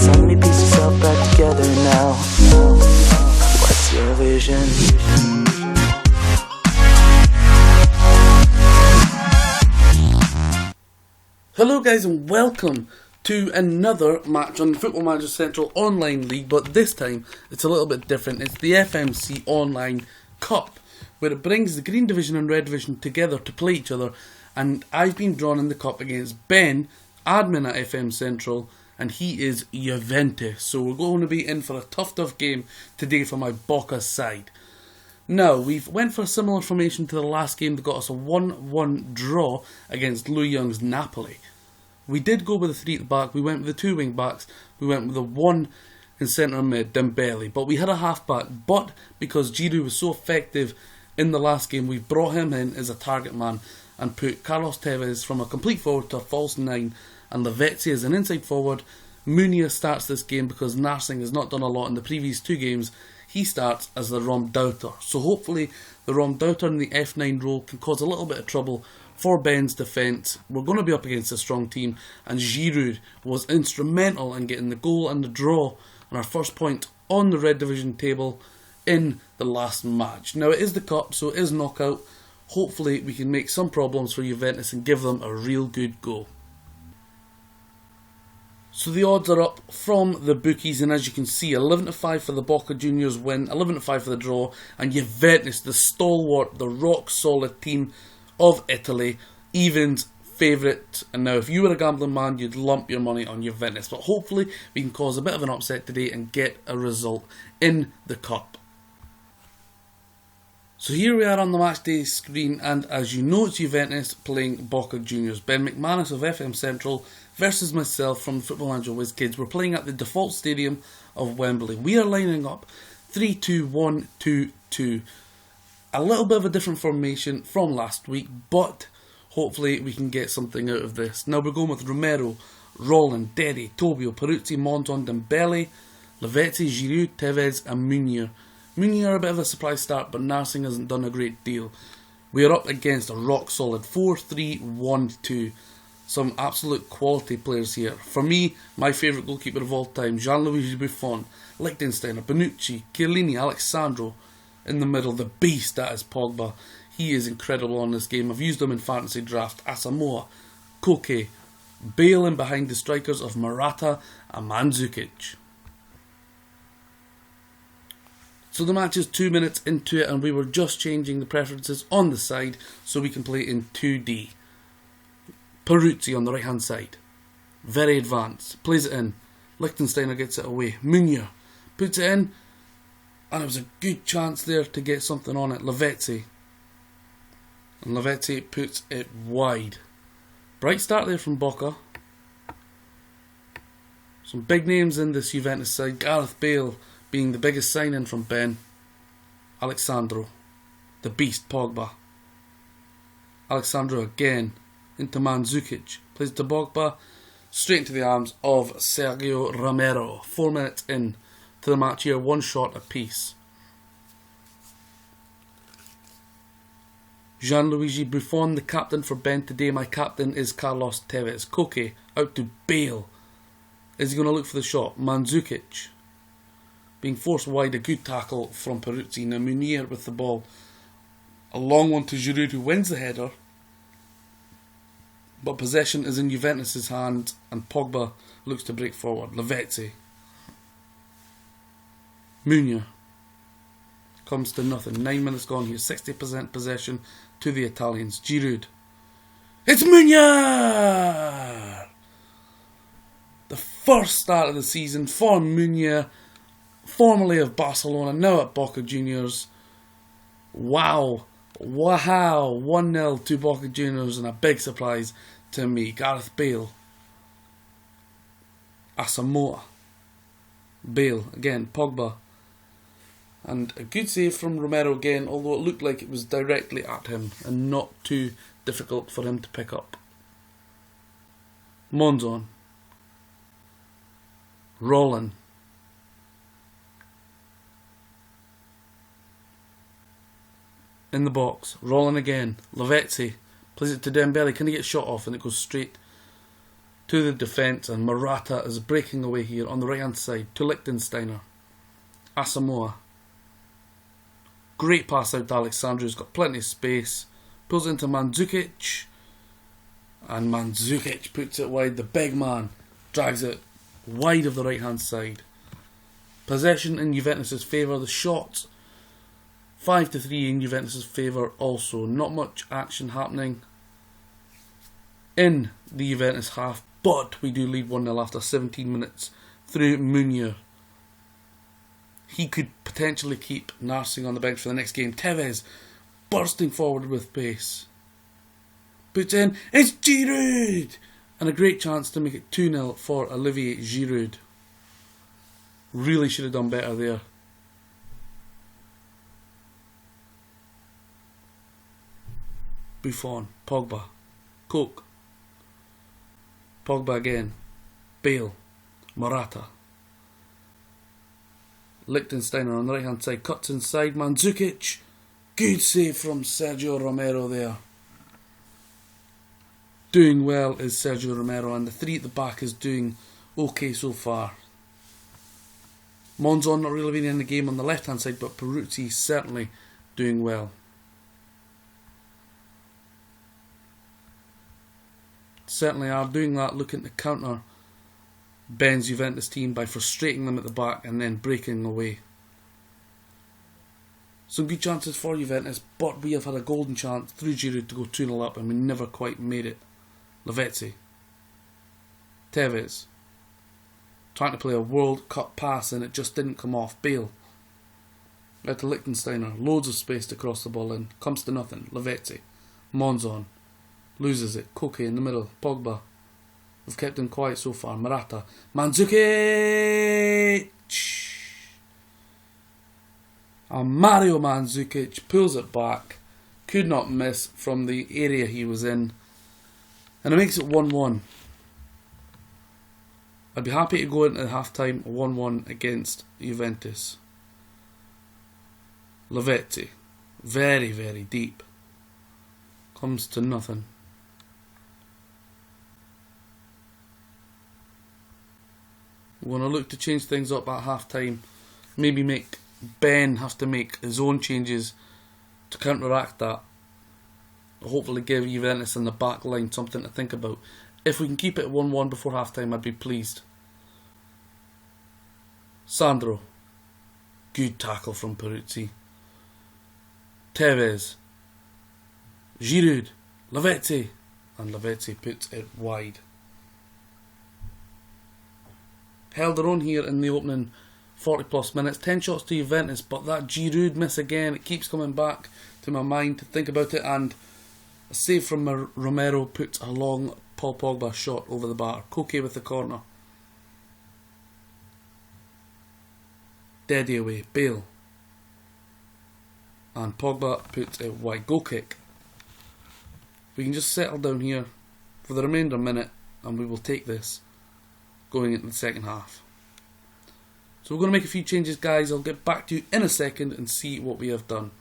Let me piece yourself back together now. What's your vision? Hello guys and welcome to another match on the Football Manager Central Online League, but this time it's a little bit different. It's the FMC Online Cup, where it brings the Green Division and Red Division together to play each other, and I've been drawn in the cup against Ben, admin at FM Central, and he is Juventus. So we're going to be in for a tough game today for my Boca side. Now, we've went for a similar formation to the last game that got us a 1-1 draw against Louis Young's Napoli. We did go with a 3 at the back, we went with the 2 wing backs, we went with the 1 in centre mid, Dembele, but we had a half back. But because Giroud was so effective in the last game, we brought him in as a target man and put Carlos Tevez from a complete forward to a false 9, and Lavezzi as an inside forward. Munir starts this game because Narsing has not done a lot in the previous 2 games. He starts as the Raumdeuter. So hopefully the Raumdeuter in the F9 role can cause a little bit of trouble for Ben's defence. We're going to be up against a strong team, and Giroud was instrumental in getting the goal and the draw on our first point on the Red Division table in the last match. Now it is the cup, so it is knockout. Hopefully we can make some problems for Juventus and give them a real good go. So the odds are up from the bookies, and as you can see, 11-5 for the Boca Juniors win, 11-5 for the draw, and Juventus, the stalwart, the rock-solid team of Italy, evens favourite. And now if you were a gambling man, you'd lump your money on Juventus, but hopefully we can cause a bit of an upset today and get a result in the cup. So here we are on the matchday screen, and as you know, it's Juventus playing Boca Juniors. Ben McManus of FM Central versus myself from the Football Manager Whiz Kids. We're playing at the default stadium of Wembley. We are lining up 3-2-1-2-2. A little bit of a different formation from last week, but hopefully we can get something out of this. Now we're going with Romero, Roland, Dedi, Tobio, Peruzzi, Monzon, Dembele, Lavezzi, Giroud, Tevez and Munir. Munir a bit of a surprise start, but Narsing hasn't done a great deal. We are up against a rock-solid 4-3-1-2. Some absolute quality players here. For me, my favourite goalkeeper of all time, Gianluigi Buffon, Liechtensteiner, Bonucci, Chiellini, Alexandro. In the middle, the beast that is Pogba. He is incredible on this game. I've used him in fantasy draft. Asamoah, Koke, Bale in behind the strikers of Morata and Mandzukic. So the match is 2 minutes into it, and we were just changing the preferences on the side so we can play in 2D. Peruzzi on the right hand side, very advanced, plays it in. Liechtensteiner gets it away. Munir puts it in, and it was a good chance there to get something on it. Lavezzi, and Lavezzi puts it wide. Bright start there from Boca. Some big names in this Juventus side. Gareth Bale being the biggest sign-in from Ben. Alexandro, the beast Pogba. Alexandro again into Mandzukic, plays to Pogba, straight into the arms of Sergio Romero. 4 minutes in to the match here, 1 shot apiece. Gianluigi Buffon, the captain for Ben today. My captain is Carlos Tevez. Koke out to Bale. Is he going to look for the shot? Mandzukic being forced wide, a good tackle from Peruzzi. Now Munir with the ball. A long one to Giroud, who wins the header. But possession is in Juventus' hand, and Pogba looks to break forward. Lavezzi. Munir. Comes to nothing. 9 minutes gone here. 60% possession to the Italians. Giroud. It's Munir! The first start of the season for Munir, formerly of Barcelona, now at Boca Juniors. Wow. 1-0 to Boca Juniors, and a big surprise to me. Gareth Bale. Asamoah. Bale again. Pogba. And a good save from Romero again, although it looked like it was directly at him and not too difficult for him to pick up. Monzon. Roland. In the box. Roland again. Lavezzi plays it to Dembele. Can he get shot off? And it goes straight to the defence, and Morata is breaking away here on the right hand side to Lichtensteiner. Asamoah. Great pass out to Alexandru, who's got plenty of space. Pulls into Mandzukic. And Mandzukic puts it wide. The big man drags it wide of the right hand side. Possession in Juventus' favour. The shots 5-3 in Juventus' favour also. Not much action happening in the Juventus half, but we do lead 1-0 after 17 minutes through Munir. He could potentially keep Narsing on the bench for the next game. Tevez bursting forward with pace. Puts in, it's Giroud! And a great chance to make it 2-0 for Olivier Giroud. Really should have done better there. Buffon, Pogba, Koch. Pogba again. Bale, Morata. Lichtensteiner on the right hand side, cuts inside, Mandzukic. Good save from Sergio Romero there. Doing well is Sergio Romero, and the three at the back is doing okay so far. Monzon not really been in the game on the left hand side, but Peruzzi certainly doing well. Certainly are doing that, looking to counter Ben's Juventus team by frustrating them at the back and then breaking away. Some good chances for Juventus, but we have had a golden chance through Giroud to go 2-0 up and we never quite made it. Lavezzi. Tevez. Trying to play a World Cup pass and it just didn't come off. Bale. Out to Lichtensteiner. Loads of space to cross the ball in. Comes to nothing. Lavezzi. Monzon. Loses it. Koke in the middle. Pogba. We've kept him quiet so far. Morata. Mandzukic! And Mario Mandzukic pulls it back. Could not miss from the area he was in. And it makes it 1-1. I'd be happy to go into half time 1-1 against Juventus. Lavezzi. Very, very deep. Comes to nothing. We're going to look to change things up at half time. Maybe make Ben have to make his own changes to counteract that. Hopefully give Juventus in the back line something to think about. If we can keep it 1-1 before half time, I'd be pleased. Sandro. Good tackle from Peruzzi. Tevez. Giroud. Lavezzi. And Lavezzi puts it wide. Held their own here in the opening 40 plus minutes. 10 shots to Juventus, but that Giroud miss again, it keeps coming back to my mind to think about it, and a save from Romero puts a long Paul Pogba shot over the bar. Koke with the corner. Deady away. Bale. And Pogba puts it wide. Goal kick. We can just settle down here for the remainder minute and we will take this going into the second half. So we're going to make a few changes, guys. I'll get back to you in a second and see what we have done.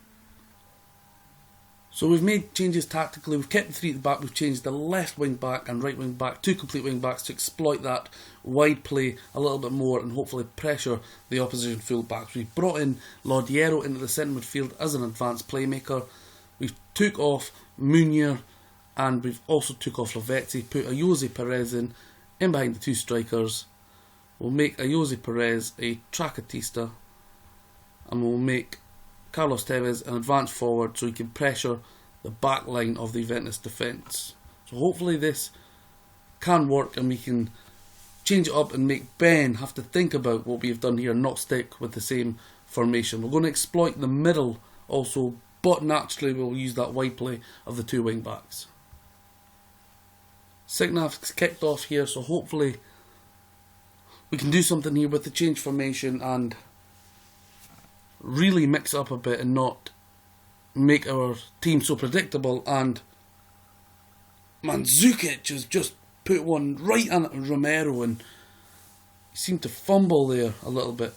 So we've made changes tactically. We've kept the three at the back. We've changed the left wing back and right wing back to complete wing backs to exploit that wide play a little bit more and hopefully pressure the opposition full backs. We've brought in Lodiero into the centre midfield as an advanced playmaker. We've took off Munir and we've also took off Lavezzi. Put Jose Perez in behind the two strikers. We'll make Jose Perez a Tracatista and we'll make Carlos Tevez an advanced forward so he can pressure the back line of the Juventus defence. So hopefully this can work and we can change it up and make Ben have to think about what we have done here and not stick with the same formation. We're going to exploit the middle also, but naturally we'll use that wide play of the two wing backs. Second half's kicked off here, so hopefully we can do something here with the change formation and really mix up a bit and not make our team so predictable. And Mandzukic has just put one right on Romero and he seemed to fumble there a little bit.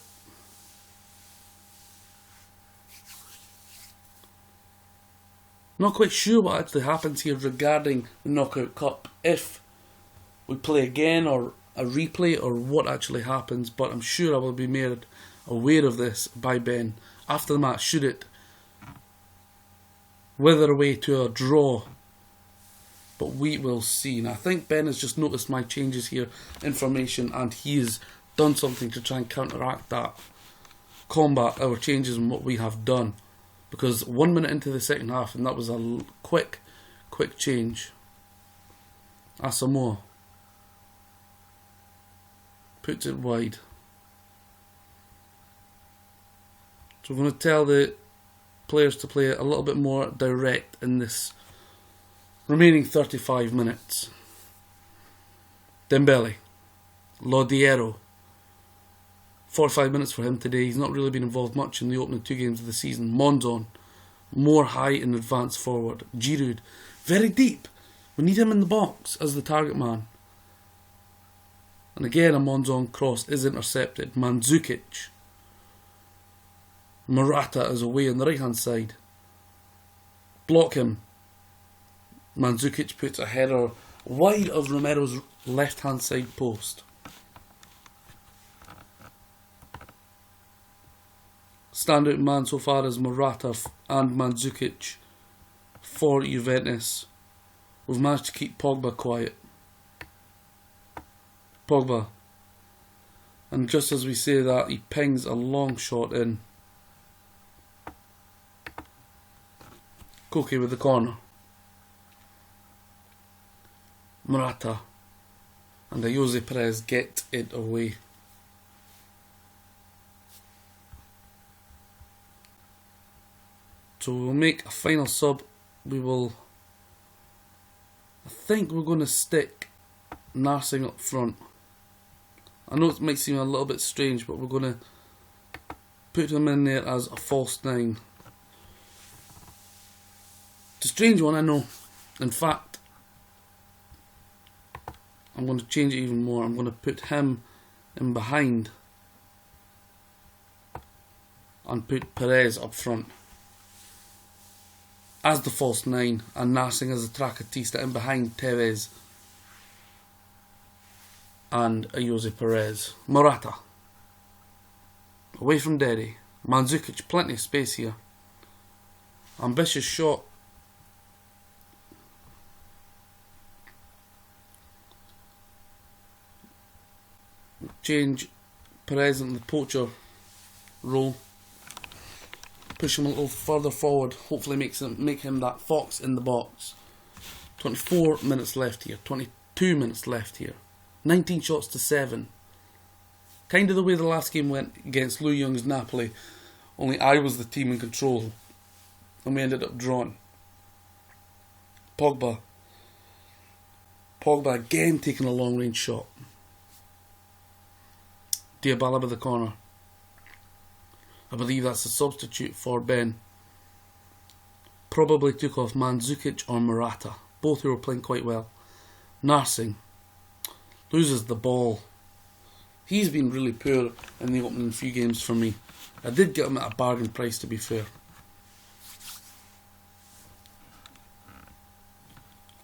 Not quite sure what actually happens here regarding the Knockout Cup. If we play again or a replay or what actually happens, but I'm sure I will be made aware of this by Ben after the match, should it wither away to a draw. But we will see. And I think Ben has just noticed my changes here, information, and he has done something to try and counteract that, combat our changes and what we have done. Because 1 minute into the second half, and that was a quick change. Asamoah puts it wide. So we're going to tell the players to play a little bit more direct in this remaining 35 minutes. Dembele, Lodiero. 45 minutes for him today. He's not really been involved much in the opening 2 games of the season. Monzon, more high and advanced forward. Giroud, very deep. We need him in the box as the target man. And again, a Monzon cross is intercepted. Mandzukic. Morata is away on the right hand side. Block him. Mandzukic puts a header wide of Romero's left hand side post. Standout man so far is Morata and Mandzukic for Juventus. We've managed to keep Pogba quiet. Pogba. And just as we say that, he pings a long shot in. Koke with the corner. Morata and Jose Perez get it away. So we'll make a final sub. I think we're going to stick Narsing up front. I know it might seem a little bit strange, but we're going to put him in there as a false 9. It's a strange one, I know. In fact, I'm going to change it even more. I'm going to put him in behind and put Perez up front as the false 9 and Narsing as the Tracatista in behind Tevez and Jose Perez. Morata away from Dede. Mandzukic, plenty of space here. Ambitious shot. Change Perez in the poacher role. Push him a little further forward. Hopefully make him that fox in the box. 24 minutes left here. 22 minutes left here. 19 shots to 7. Kind of the way the last game went against Lou Young's Napoli. Only I was the team in control. And we ended up drawing. Pogba. Pogba again taking a long range shot. Dybala with the corner. I believe that's a substitute for Ben. Probably took off Mandzukic or Morata. Both who were playing quite well. Narsing loses the ball. He's been really poor in the opening few games for me. I did get him at a bargain price, to be fair.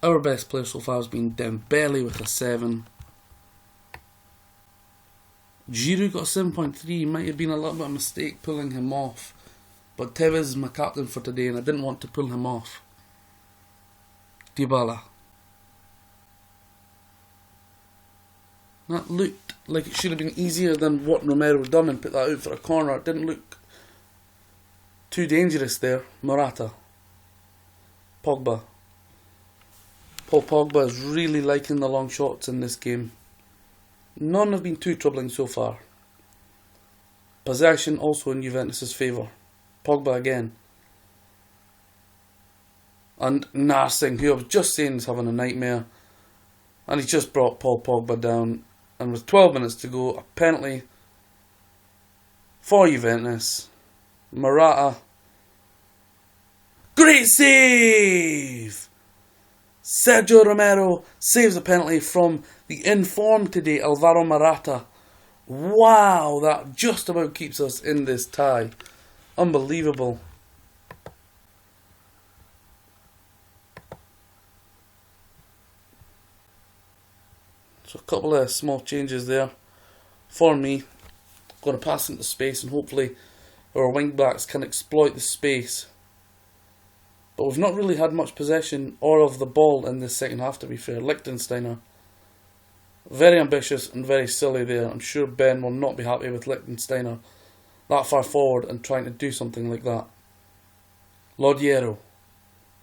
Our best player so far has been Dembele with a 7. Giroud got a 7.3. Might have been a little bit of a mistake pulling him off. But Tevez is my captain for today and I didn't want to pull him off. Dybala. That looked like it should have been easier than what Romero done and put that out for a corner. It didn't look too dangerous there. Morata. Pogba. Paul Pogba is really liking the long shots in this game. None have been too troubling so far. Possession also in Juventus' favour. Pogba again. And Narsing, who I was just saying is having a nightmare. And he's just brought Paul Pogba down. And with 12 minutes to go, a penalty for Juventus. Morata. Great save! Sergio Romero saves a penalty from the informed today, Alvaro Morata. Wow, that just about keeps us in this tie. Unbelievable. couple of small changes there for me. Going to pass into space and hopefully our wing backs can exploit the space. But we've not really had much possession or of the ball in this second half, to be fair. Liechtensteiner, very ambitious and very silly there. I'm sure Ben will not be happy with Liechtensteiner that far forward and trying to do something like that. Lodiero,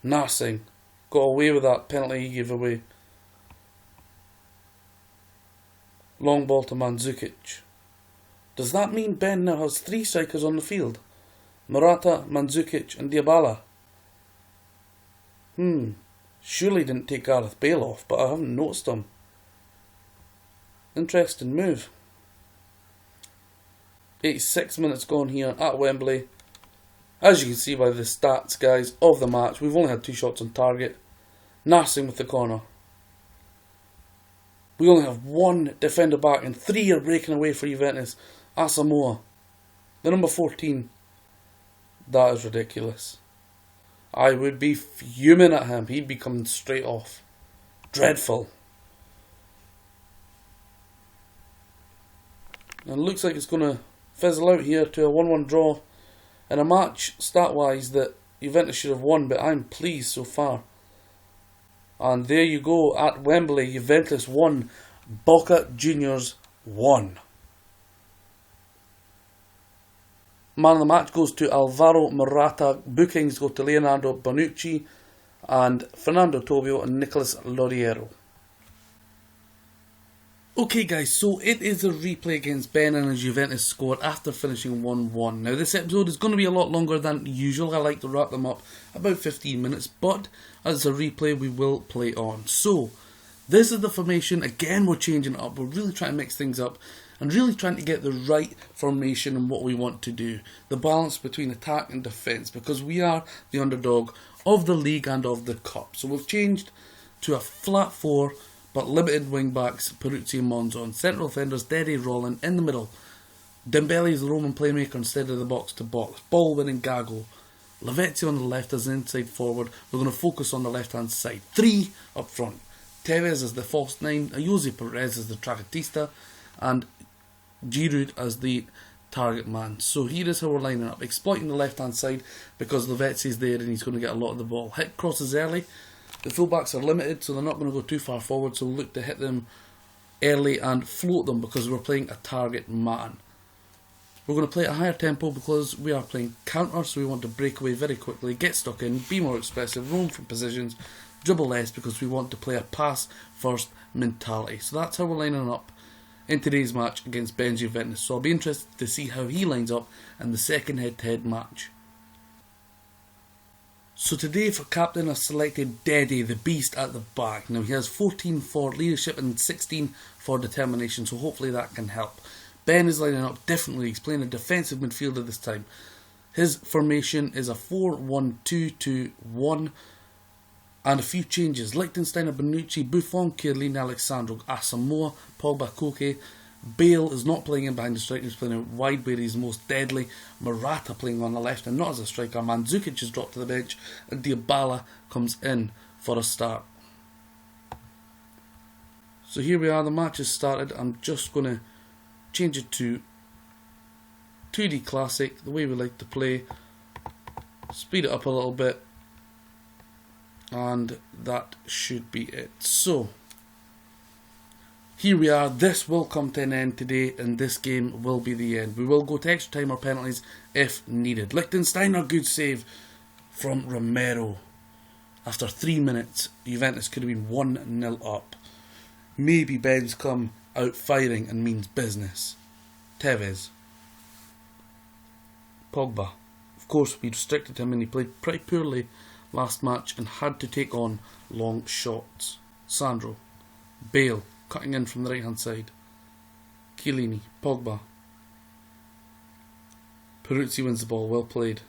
Narsing, got away with that penalty he gave away. Long ball to Mandzukic. Does that mean Ben now has 3 strikers on the field? Morata, Mandzukic and Dybala. Surely didn't take Gareth Bale off, but I haven't noticed him. Interesting move. 86 minutes gone here at Wembley. As you can see by the stats, guys, of the match, we've only had 2 shots on target. Narsing with the corner. We only have 1 defender back and 3 are breaking away for Juventus. Asamoah, the number 14. That is ridiculous. I would be fuming at him. He'd be coming straight off. Dreadful. And it looks like it's going to fizzle out here to a 1-1 draw in a match, stat-wise, that Juventus should have won, but I'm pleased so far. And there you go, at Wembley, Juventus 1, Boca Juniors 1. Man of the match goes to Alvaro Morata. Bookings go to Leonardo Bonucci and Fernando Tobio and Nicolas Lodiero. Okay guys, so it is a replay against Ben and his Juventus score after finishing 1-1. Now this episode is going to be a lot longer than usual. I like to wrap them up about 15 minutes, but as a replay we will play on. So, this is the formation. Again, we're changing it up. We're really trying to mix things up and really trying to get the right formation and what we want to do. The balance between attack and defence, because we are the underdog of the league and of the cup. So we've changed to a flat 4, but limited wing backs, Peruzzi and Monzon. Central defenders, Dede, Rolling in the middle. Dembele is the Roman playmaker instead of the box-to-box. Ball winning Gago. Lavezzi on the left as an inside forward. We're going to focus on the left-hand side. 3 up front. Tevez as the false 9. Jose Perez as the tracatista. And Giroud as the target man. So here is how we're lining up. Exploiting the left-hand side because Lavezzi is there and he's going to get a lot of the ball. Hit crosses early. The fullbacks are limited, so they're not going to go too far forward, so we'll look to hit them early and float them because we're playing a target man. We're going to play at a higher tempo because we are playing counter, so we want to break away very quickly, get stuck in, be more expressive, roam from positions, dribble less because we want to play a pass-first mentality. So that's how we're lining up in today's match against Ben's Juventus. So I'll be interested to see how he lines up in the second head-to-head match. So today for captain I've selected Dede, the beast at the back. Now he has 14 for leadership and 16 for determination, so hopefully that can help. Ben is lining up differently, he's playing a defensive midfielder this time. His formation is a 4-1-2-2-1 and a few changes. Liechtensteiner, Bonucci, Buffon, Chiellini, Alexandro, Asamoah, Pogba, Koke. Bale is not playing in behind the striker, he's playing out wide where he's most deadly. Morata playing on the left and not as a striker. Mandzukic is dropped to the bench and Dybala comes in for a start. So here we are, the match has started. I'm just going to change it to 2D Classic, the way we like to play. Speed it up a little bit and that should be it. So here we are, this will come to an end today and this game will be the end. We will go to extra time or penalties if needed. Liechtensteiner, good save from Romero. After 3 minutes, Juventus could have been 1-0 up. Maybe Ben's come out firing and means business. Tevez. Pogba. Of course, we restricted him and he played pretty poorly last match and had to take on long shots. Sandro. Bale. Cutting in from the right hand side. Chiellini, Pogba. Peruzzi wins the ball, well played.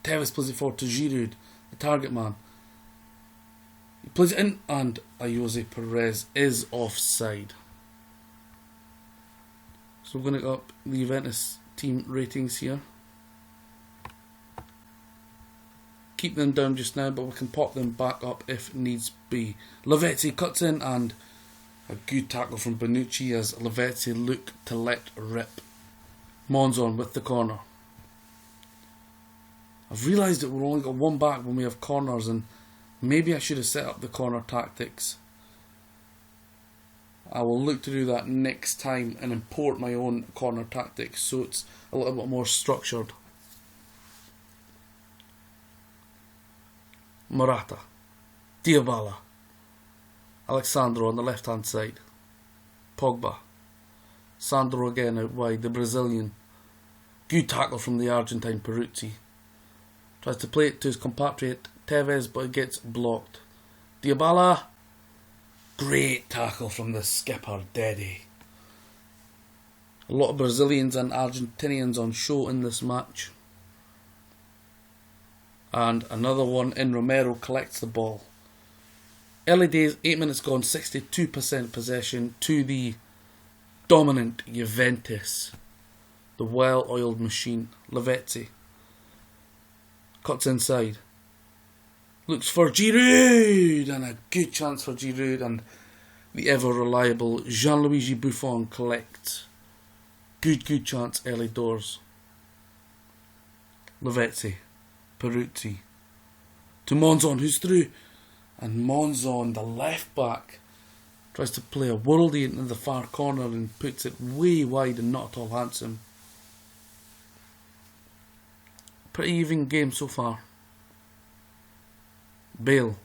Tevez plays it forward to Giroud, the target man. He plays it in and Jose Perez is offside. So we're going to get up the Juventus team ratings here. Keep them down just now, but we can pop them back up if needs be. Lavezzi cuts in and A good tackle from Bonucci as Lavezzi look to let rip. Monzon with the corner. I've realised that we've only got one back when we have corners, and maybe I should have set up the corner tactics. I will look to do that next time and import my own corner tactics so it's a little bit more structured. Morata, Dybala, Alexandro on the left hand side, Pogba, Sandro again out wide, the Brazilian. Good tackle from the Argentine Peruzzi. Tries to play it to his compatriot Tevez, but it gets blocked. Dybala, great tackle from the skipper Dedi. A lot of Brazilians and Argentinians on show in this match. And another one in. Romero collects the ball. Early days, 8 minutes gone, 62% possession to the dominant Juventus. The well-oiled machine. Lavezzi cuts inside. Looks for Giroud, and a good chance for Giroud, and the ever-reliable Gianluigi Buffon collects. Good chance early doors. Lavezzi, Peruzzi, to Monzon, who's through, and Monzon, the left back, tries to play a worldie into the far corner and puts it way wide and not at all handsome. Pretty even game so far. Bale,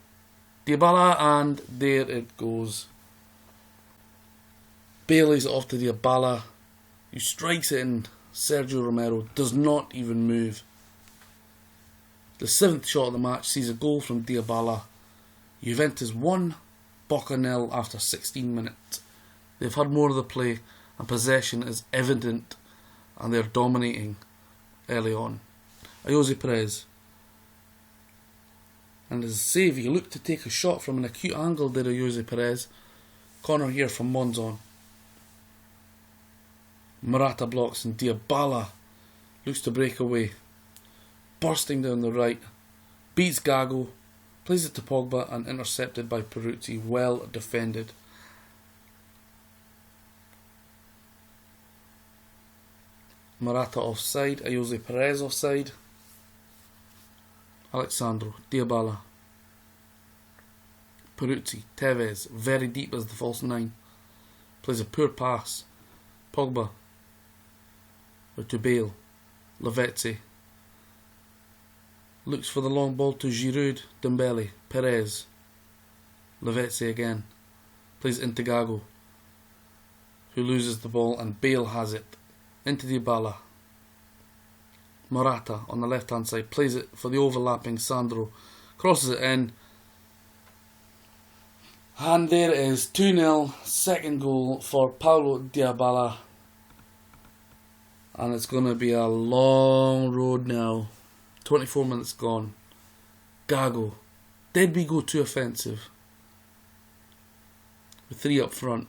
Dybala, and there it goes. Bale is off to Dybala, who strikes it in. Sergio Romero does not even move. The 7th shot of the match sees a goal from Dybala. Juventus 1, Boca 0 after 16 minutes. They've had more of the play and possession is evident, and they're dominating early on. Jose Perez. And as a save, he looked to take a shot from an acute angle there, Jose Perez. Corner here from Monzon. Morata blocks and Dybala looks to break away. Bursting down the right. Beats Gago. Plays it to Pogba and intercepted by Peruzzi. Well defended. Morata offside. Jose Perez offside. Alexandro, Dybala, Peruzzi, Tevez, very deep as the false 9. Plays a poor pass. Pogba, to Bale, Lavezzi. Looks for the long ball to Giroud, Dembele, Perez, Lavezzi again. Plays into Gago, who loses the ball, and Bale has it. Into Dybala. Morata on the left hand side plays it for the overlapping Sandro, crosses it in, and there it is, 2-0, second goal for Paulo Dybala, and it's going to be a long road now. 24 minutes gone. Gago, did we go too offensive with 3 up front,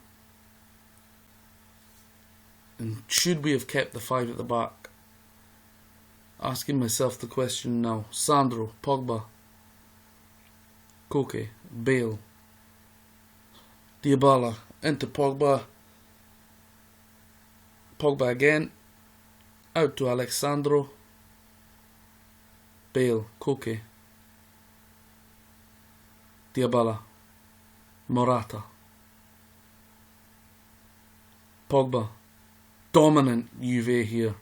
and should we have kept the 5 at the back? Asking myself the question now. Sandro, Pogba, Koke, Bale, Dybala, into Pogba, Pogba again, out to Alexandro, Bale, Koke, Dybala, Morata, Pogba, dominant Juve here.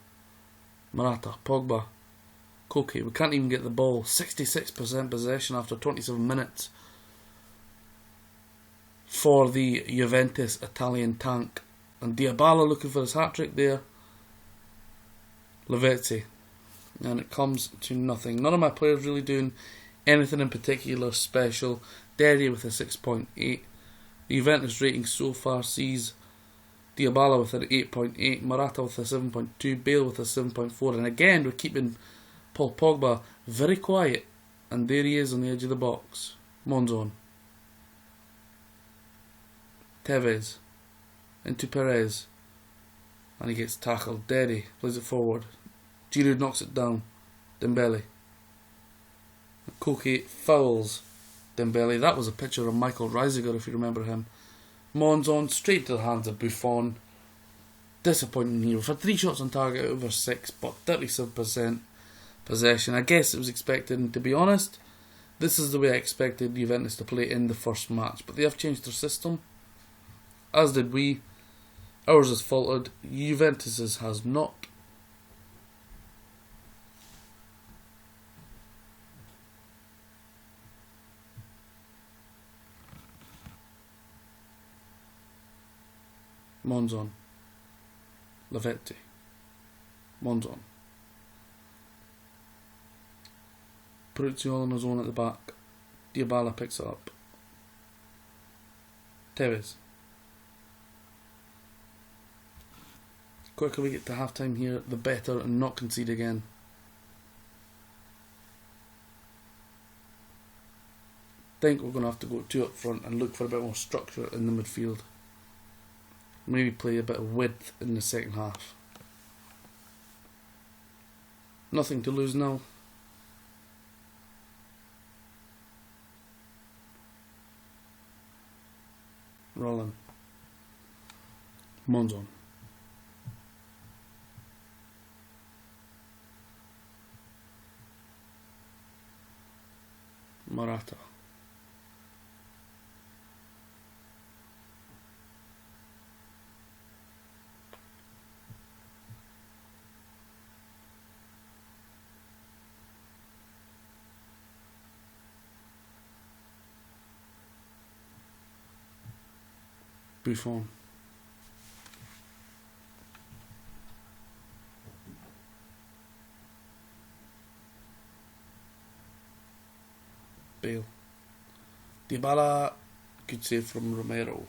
Morata, Pogba, Koke. We can't even get the ball. 66% possession after 27 minutes for the Juventus Italian tank. And Dybala looking for his hat-trick there. Lavezzi. And it comes to nothing. None of my players really doing anything in particular special. Dedi with a 6.8. The Juventus rating so far sees Dybala with an 8.8, Morata with a 7.2, Bale with a 7.4, and again we're keeping Paul Pogba very quiet, and there he is on the edge of the box. Monzon, Tevez, into Perez, and he gets tackled. Dedi plays it forward. Giroud knocks it down. Dembele. Koke fouls Dembele. That was a picture of Michael Reisiger, if you remember him. Monzon straight to the hands of Buffon. Disappointing here. We've had 3 shots on target out over 6, but 37% possession. I guess it was expected, and to be honest, this is the way I expected Juventus to play in the first match. But they have changed their system, as did we. Ours has faltered, Juventus's has not. Monzon, Lavetti, Monzon. Peruzzi on his own at the back. Dybala picks it up. Tevez. Quicker we get to half time here, the better, and not concede again. Think we're going to have to go 2 up front and look for a bit more structure in the midfield. Maybe play a bit of width in the second half. Nothing to lose now. Rolling. Monzon. Morata. Buffon. Bale. Dybala, good save from Romero.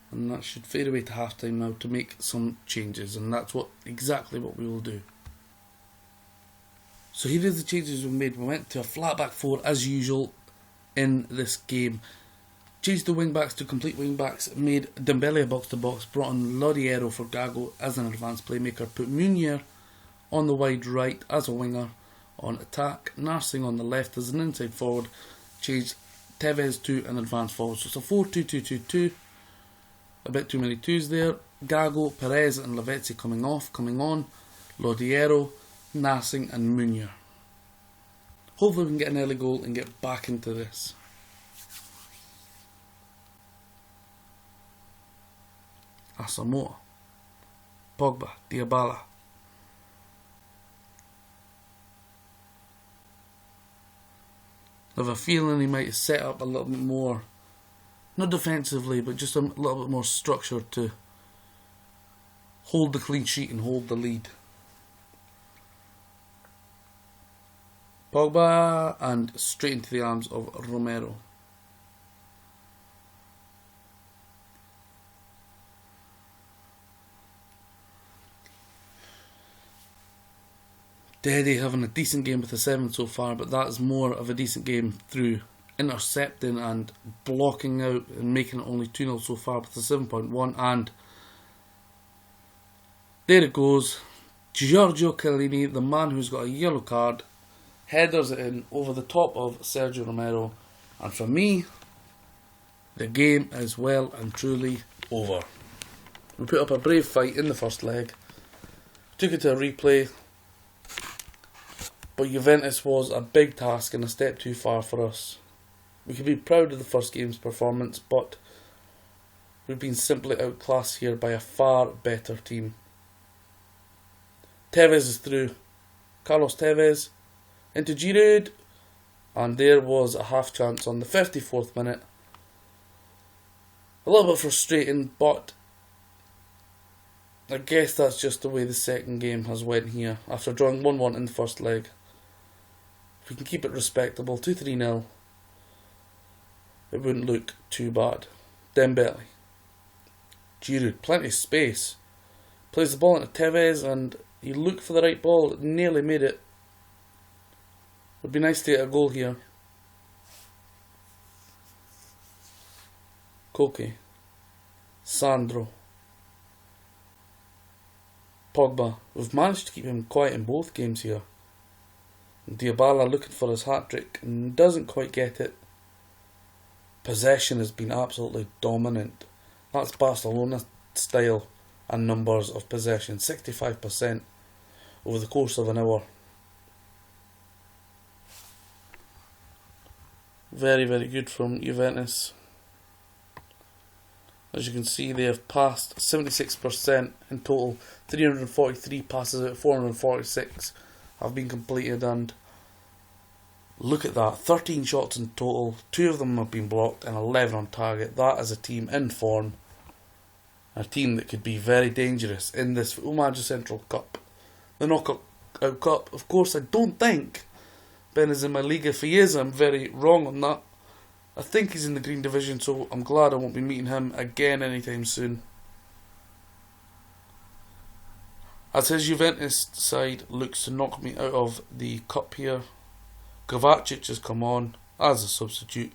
And that should fade away to half time now to make some changes, and that's exactly what we will do. So here is the changes we made. We went to a flat back 4 as usual in this game. Changed the wing backs to complete wing backs, made Dembele a box to box, brought on Lodiero for Gago as an advanced playmaker, put Munier on the wide right as a winger on attack, Narsing on the left as an inside forward, changed Tevez to an advanced forward. So it's a 4-2-2-2-2. A bit too many twos there. Gago, Perez and Lavezzi coming off, coming on. Lodiero, Narsing and Munier. Hopefully we can get an early goal and get back into this. Asamoah, Pogba, Dybala. I have a feeling he might set up a little bit more, not defensively, but just a little bit more structure to hold the clean sheet and hold the lead. Pogba, and straight into the arms of Romero. Deddy having a decent game with a 7 so far, but that is more of a decent game through intercepting and blocking out and making it only 2-0 so far with a 7.1. And there it goes. Giorgio Chiellini, the man who's got a yellow card, headers it in over the top of Sergio Romero, and for me, the game is well and truly over. We put up a brave fight in the first leg, took it to a replay, but Juventus was a big task and a step too far for us. We can be proud of the first game's performance, but we've been simply outclassed here by a far better team. Tevez is through. Carlos Tevez into Giroud, and there was a half chance on the 54th minute. A little bit frustrating, but I guess that's just the way the second game has went here. After drawing 1-1 in the first leg, if we can keep it respectable, 2-3-0, it wouldn't look too bad. Dembele, Giroud, plenty of space, plays the ball into Tevez, and he looked for the right ball, nearly made it. Would be nice to get a goal here. Koke, Sandro, Pogba. We've managed to keep him quiet in both games here. Dybala looking for his hat-trick and doesn't quite get it. Possession has been absolutely dominant. That's Barcelona style and numbers of possession. 65% over the course of an hour. Very, very good from Juventus. As you can see, they have passed 76% in total. 343 passes out of 446 have been completed, and look at that, 13 shots in total, 2 of them have been blocked and 11 on target. That is a team in form, a team that could be very dangerous in this Football Manager Central Cup. The Knockout Cup, of course, I don't think Ben is in my league. If he is, I'm very wrong on that. I think he's in the green division, so I'm glad I won't be meeting him again anytime soon. As his Juventus side looks to knock me out of the cup here, Kovacic has come on as a substitute.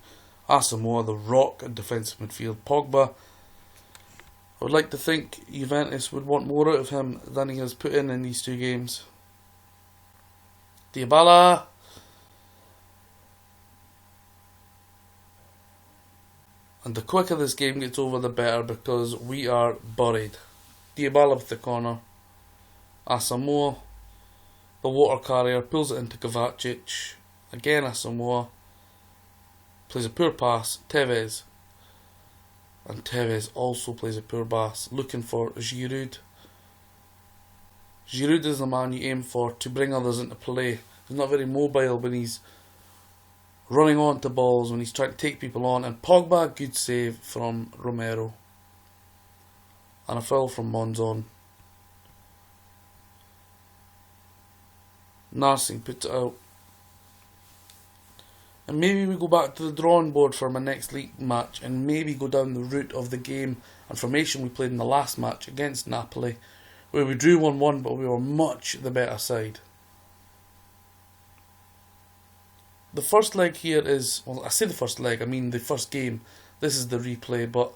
Asamoah, the rock in defensive midfield. Pogba, I would like to think Juventus would want more out of him than he has put in these 2 games. Dybala. And the quicker this game gets over, the better, because we are buried. Dybala with the corner. Asamoah, the water carrier, pulls it into Kovacic. Again Asamoah. Plays a poor pass. Tevez. And Tevez also plays a poor pass. Looking for Giroud. Giroud is the man you aim for to bring others into play. He's not very mobile when he's running on to balls, when he's trying to take people on. And Pogba, good save from Romero. And a foul from Monzon. Narsing puts it out. And maybe we go back to the drawing board for my next league match, and maybe go down the route of the game and formation we played in the last match against Napoli, where we drew 1-1, but we were much the better side. The first leg here is, well, I say the first leg, I mean the first game. This is the replay, but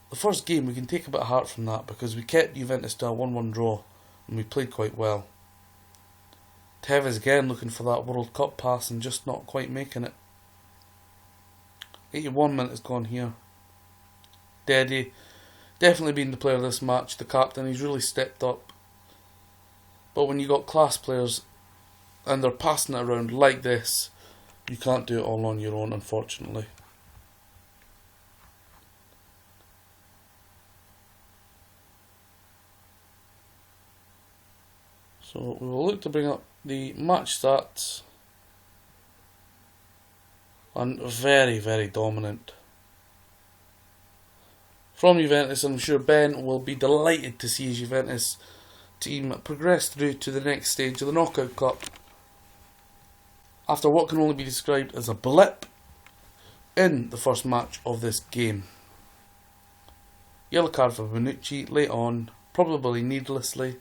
the first game we can take a bit of heart from that, because we kept Juventus to a 1-1 draw and we played quite well. Tevez again looking for that World Cup pass and just not quite making it. 81 minutes gone here. Dedi, definitely been the player of this match, the captain. He's really stepped up. But when you got class players and they're passing it around like this, you can't do it all on your own, unfortunately. So we will look to bring up the match stats. And very, very dominant from Juventus. I'm sure Ben will be delighted to see his Juventus team progress through to the next stage of the Knockout Cup, after what can only be described as a blip in the first match of this game. Yellow card for Bonucci late on, probably needlessly.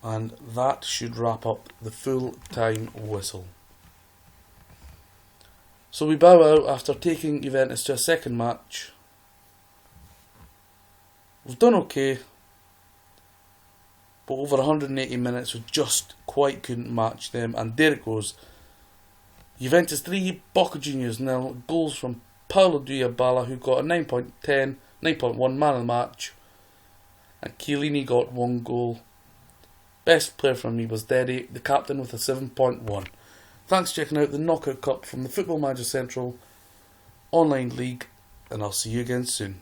And that should wrap up the full-time whistle. So we bow out after taking Juventus to a second match. We've done okay, but over 180 minutes we just quite couldn't match them. And there it goes. Juventus 3, Boca Juniors 0. Goals from Paulo Dybala, who got a 9.1 man of the match. And Chiellini got 1 goal. Best player from me was Dedi, the captain, with a 7.1. Thanks for checking out the Knockout Cup from the Football Manager Central Online League, and I'll see you again soon.